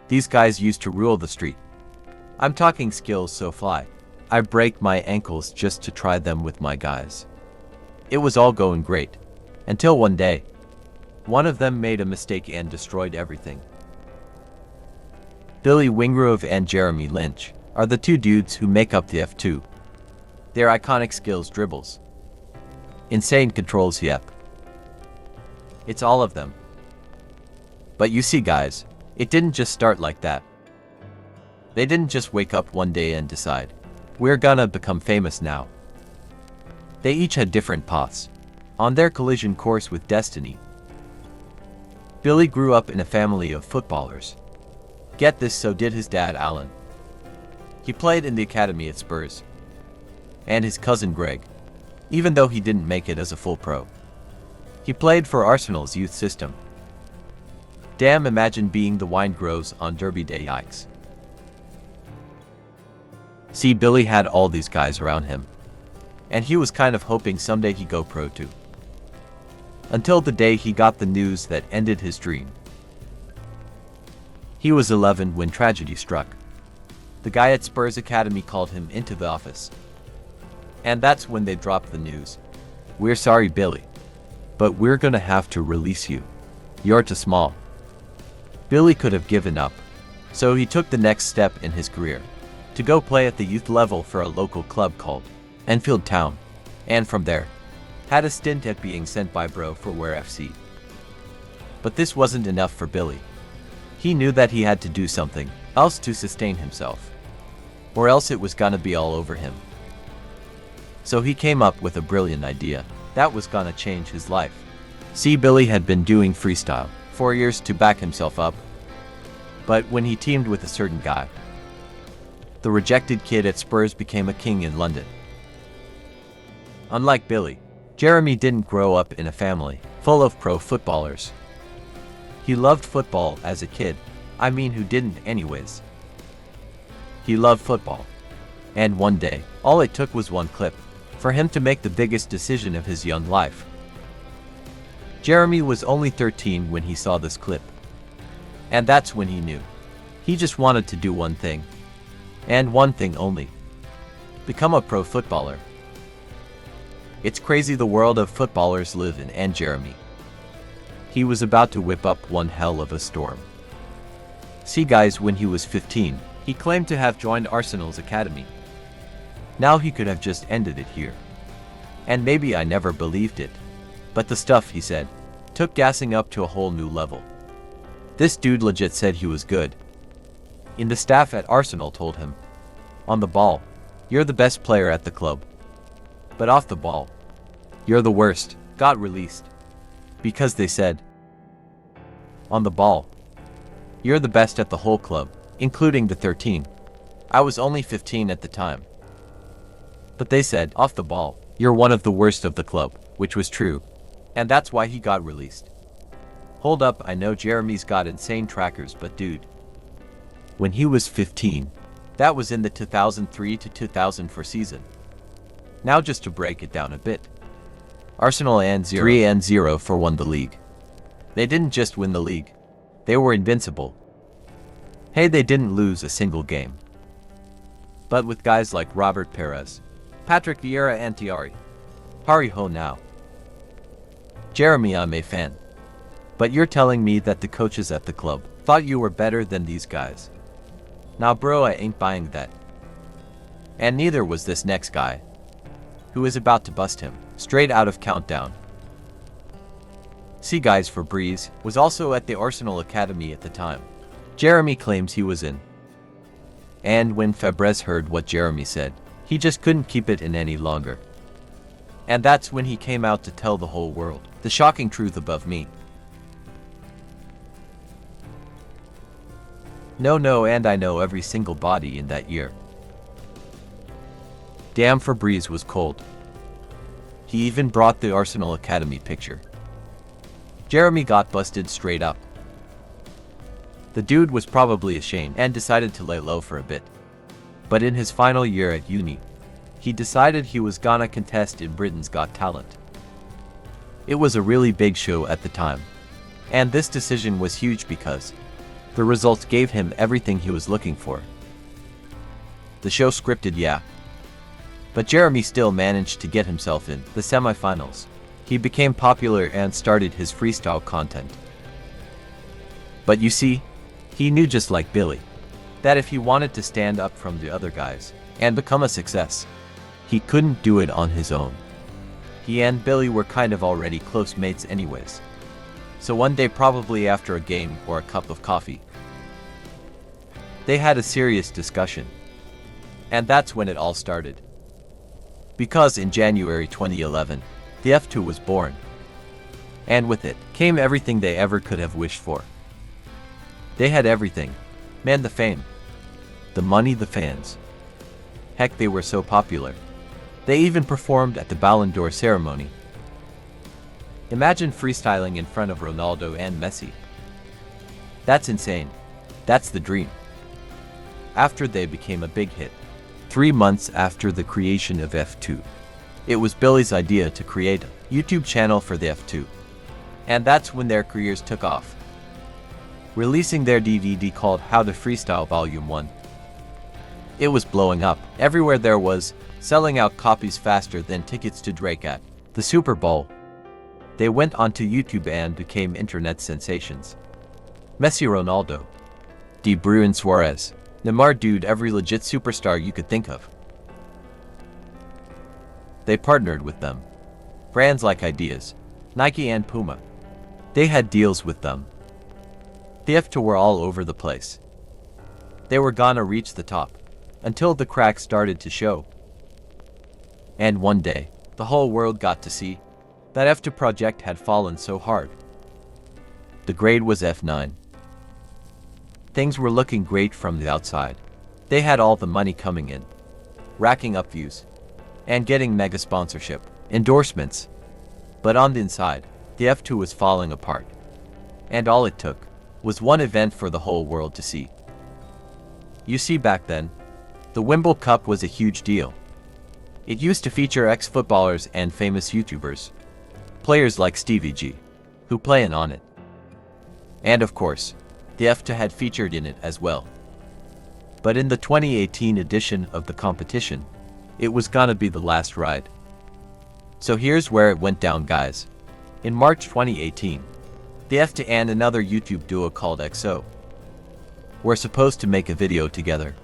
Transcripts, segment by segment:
These guys used to rule the street. I'm talking skills so fly. I break my ankles just to try them with my guys. It was all going great. Until one day, one of them made a mistake and destroyed everything. Billy Wingrove and Jeremy Lynch are the two dudes who make up the F2. Their iconic skills dribbles. Insane controls, yep. It's all of them. But you see guys, it didn't just start like that. They didn't just wake up one day and decide, we're gonna become famous now. They each had different paths on their collision course with destiny. Billy grew up in a family of footballers. Get this, so did his dad Alan. He played in the academy at Spurs. And his cousin Greg, even though he didn't make it as a full pro. He played for Arsenal's youth system. Damn, imagine being the Wingroves on Derby Day, yikes. See, Billy had all these guys around him. And he was kind of hoping someday he'd go pro too. Until the day he got the news that ended his dream. He was 11 when tragedy struck. The guy at Spurs Academy called him into the office. And that's when they dropped the news. We're sorry, Billy, but we're gonna have to release you. You're too small. Billy could have given up, so he took the next step in his career to go play at the youth level for a local club called Enfield Town, and from there, had a stint at being sent by Bro for Ware FC. But this wasn't enough for Billy. He knew that he had to do something else to sustain himself, or else it was gonna be all over him. So he came up with a brilliant idea that was gonna change his life. See, Billy had been doing freestyle for years to back himself up, but when he teamed with a certain guy, the rejected kid at Spurs became a king in London. Unlike Billy, Jeremy didn't grow up in a family full of pro footballers. He loved football as a kid. I mean, who didn't anyways? He loved football. And one day, all it took was one clip for him to make the biggest decision of his young life. Jeremy was only 13 when he saw this clip. And that's when he knew. He just wanted to do one thing. And one thing only. Become a pro footballer. It's crazy the world of footballers live in, and Jeremy, he was about to whip up one hell of a storm. See guys, when he was 15, he claimed to have joined Arsenal's academy. Now he could have just ended it here. And maybe I never believed it. But the stuff he said took gassing up to a whole new level. This dude legit said he was good. And the staff at Arsenal told him, on the ball, you're the best player at the club. But off the ball, you're the worst. Got released. Because they said, on the ball, you're the best at the whole club, including the 13. I was only 15 at the time. But they said, off the ball, you're one of the worst of the club, which was true. And that's why he got released. Hold up, I know Jeremy's got insane trackers, but dude, when he was 15, that was in the 2003 to 2004 season. Now just to break it down a bit. Arsenal and 3-0 for won the league. They didn't just win the league. They were invincible. Hey, they didn't lose a single game. But with guys like Robert Perez, Patrick Vieira and Thierry Henry ho now. Jeremy, I'm a fan. But you're telling me that the coaches at the club thought you were better than these guys. Nah bro, I ain't buying that. And neither was this next guy, who is about to bust him, straight out of Countdown. See guys, Fabrice was also at the Arsenal Academy at the time. Jeremy claims he was in. And when Fabrice heard what Jeremy said, he just couldn't keep it in any longer. And that's when he came out to tell the whole world the shocking truth above me. No, and I know every single body in that year. Damn, Fabrice was cold. He even brought the Arsenal Academy picture. Jeremy got busted straight up. The dude was probably ashamed and decided to lay low for a bit. But in his final year at uni, he decided he was gonna contest in Britain's Got Talent. It was a really big show at the time. And this decision was huge because The results gave him everything he was looking for. The show scripted, yeah. But Jeremy still managed to get himself in the semifinals. He became popular and started his freestyle content. But you see, he knew, just like Billy, that if he wanted to stand up from the other guys and become a success, he couldn't do it on his own. He and Billy were kind of already close mates anyways. So one day, probably after a game or a cup of coffee, they had a serious discussion. And that's when it all started. Because in January 2011, the F2 was born. And with it came everything they ever could have wished for. They had everything. Man, the fame, the money, the fans. Heck, they were so popular. They even performed at the Ballon d'Or ceremony. Imagine freestyling in front of Ronaldo and Messi. That's insane. That's the dream. After they became a big hit, 3 months after the creation of F2, it was Billy's idea to create a YouTube channel for the F2. And that's when their careers took off, releasing their DVD called How to Freestyle Volume 1. It was blowing up everywhere there was, selling out copies faster than tickets to Drake at the Super Bowl. They went onto YouTube and became internet sensations. Messi, Ronaldo, De Bruyne, Suarez, Neymar, dude, every legit superstar you could think of. They partnered with them. Brands like Adidas, Nike and Puma. They had deals with them. The F2 were all over the place. They were gonna reach the top, until the cracks started to show. And one day, the whole world got to see that F2 project had fallen so hard. The grade was F9. Things were looking great from the outside. They had all the money coming in, racking up views, and getting mega sponsorship, endorsements. But on the inside, the F2 was falling apart. And all it took was one event for the whole world to see. You see, back then, the Wimbledon Cup was a huge deal. It used to feature ex-footballers and famous YouTubers, players like Stevie G, who play on it. And of course, the F2 had featured in it as well. But in the 2018 edition of the competition, it was gonna be the last ride. So here's where it went down, guys. In March 2018, the F2 and another YouTube duo called XO were supposed to make a video together.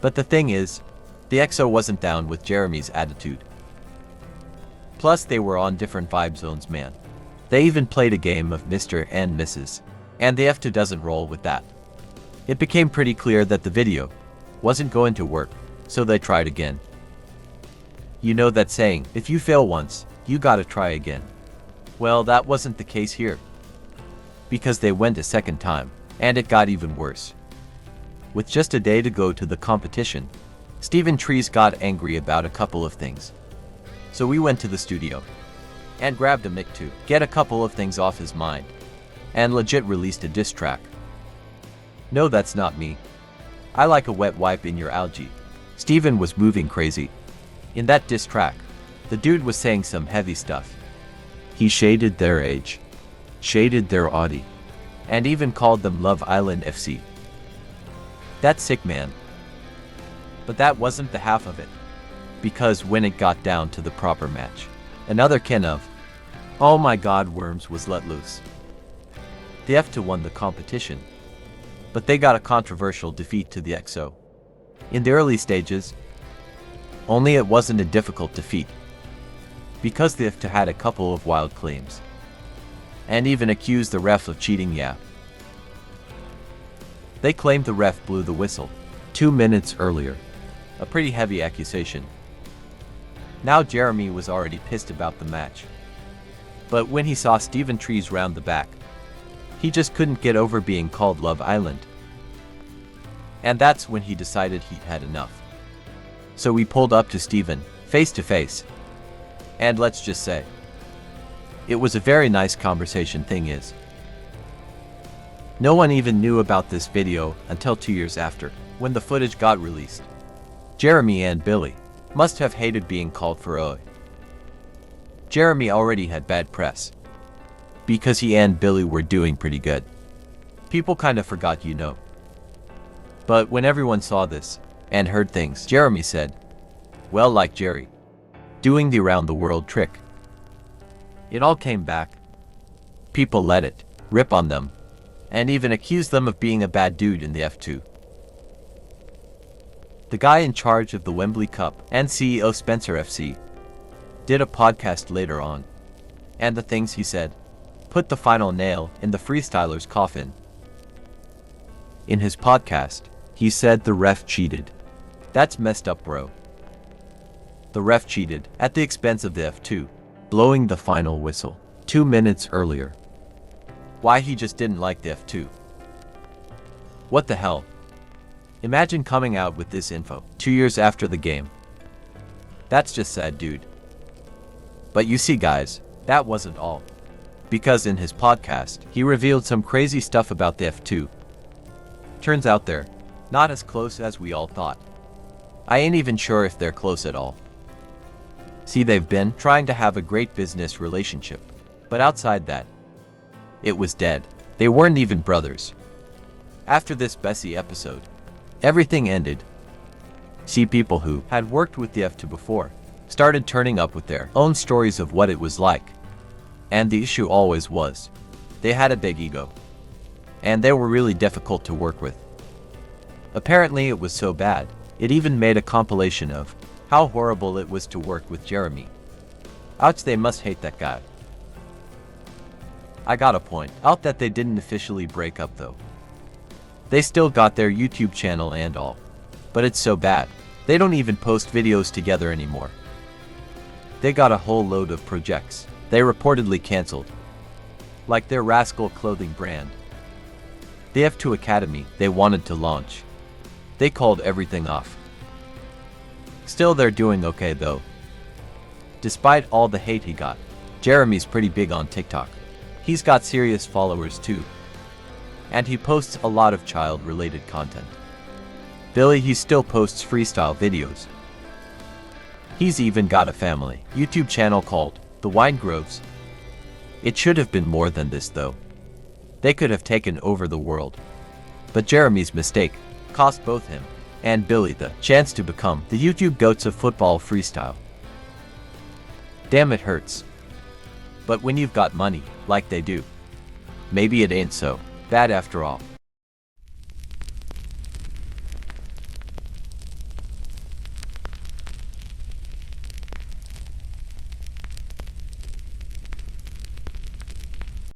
But the thing is, the XO wasn't down with Jeremy's attitude. Plus, they were on different vibe zones, man. They even played a game of Mr. and Mrs. And the F2 doesn't roll with that. It became pretty clear that the video wasn't going to work, so they tried again. You know that saying, if you fail once, you gotta try again. Well, that wasn't the case here. Because they went a second time, and it got even worse. With just a day to go to the competition, Stephen Trees got angry about a couple of things. So we went to the studio and grabbed a mic to get a couple of things off his mind, and legit released a diss track. No, that's not me. I like a wet wipe in your algae. Stephen was moving crazy. In that diss track, the dude was saying some heavy stuff. He shaded their age, shaded their Audi, and even called them Love Island FC. That's sick, man. But that wasn't the half of it. Because when it got down to the proper match, another can of, oh my god, worms was let loose. The F2 won the competition, but they got a controversial defeat to the XO. In the early stages, only it wasn't a difficult defeat, because the F2 had a couple of wild claims, and even accused the ref of cheating. Yeah. They claimed the ref blew the whistle 2 minutes earlier, a pretty heavy accusation. Now Jeremy was already pissed about the match, but when he saw Stephen Trees round the back, he just couldn't get over being called Love Island. And that's when he decided he'd had enough. So we pulled up to Stephen, face to face. And let's just say, it was a very nice conversation. Thing is, no one even knew about this video until 2 years after, when the footage got released. Jeremy and Billy must have hated being called for oi. Jeremy already had bad press, because he and Billy were doing pretty good. People kinda forgot, you know. But when everyone saw this and heard things, Jeremy said, well, like Jerry, doing the around the world trick. It all came back. People let it rip on them and even accused them of being a bad dude in the F2. The guy in charge of the Wembley Cup and CEO Spencer FC did a podcast later on, and the things he said put the final nail in the freestylers' coffin. In his podcast, he said the ref cheated. That's messed up, bro. The ref cheated at the expense of the F2, blowing the final whistle 2 minutes earlier. Why he just didn't like the F2? What the hell? Imagine coming out with this info 2 years after the game. That's just sad, dude. But you see, guys, that wasn't all. Because in his podcast, he revealed some crazy stuff about the F2. Turns out they're not as close as we all thought. I ain't even sure if they're close at all. See, they've been trying to have a great business relationship, but outside that, it was dead. They weren't even brothers. After this Bessie episode, everything ended. See, people who had worked with the F2 before started turning up with their own stories of what it was like. And the issue always was, they had a big ego. And they were really difficult to work with. Apparently it was so bad, it even made a compilation of how horrible it was to work with Jeremy. Ouch, they must hate that guy. I gotta point out that they didn't officially break up though. They still got their YouTube channel and all. But it's so bad, they don't even post videos together anymore. They got a whole load of projects they reportedly canceled. Like their Rascal clothing brand. The F2 Academy they wanted to launch. They called everything off. Still, they're doing okay though. Despite all the hate he got, Jeremy's pretty big on TikTok. He's got serious followers too. And he posts a lot of child-related content. Billy, he still posts freestyle videos. He's even got a family YouTube channel called The Wingroves. It should have been more than this though. They could have taken over the world. But Jeremy's mistake cost both him and Billy the chance to become the YouTube goats of football freestyle. Damn, it hurts. But when you've got money, like they do, maybe it ain't so bad after all.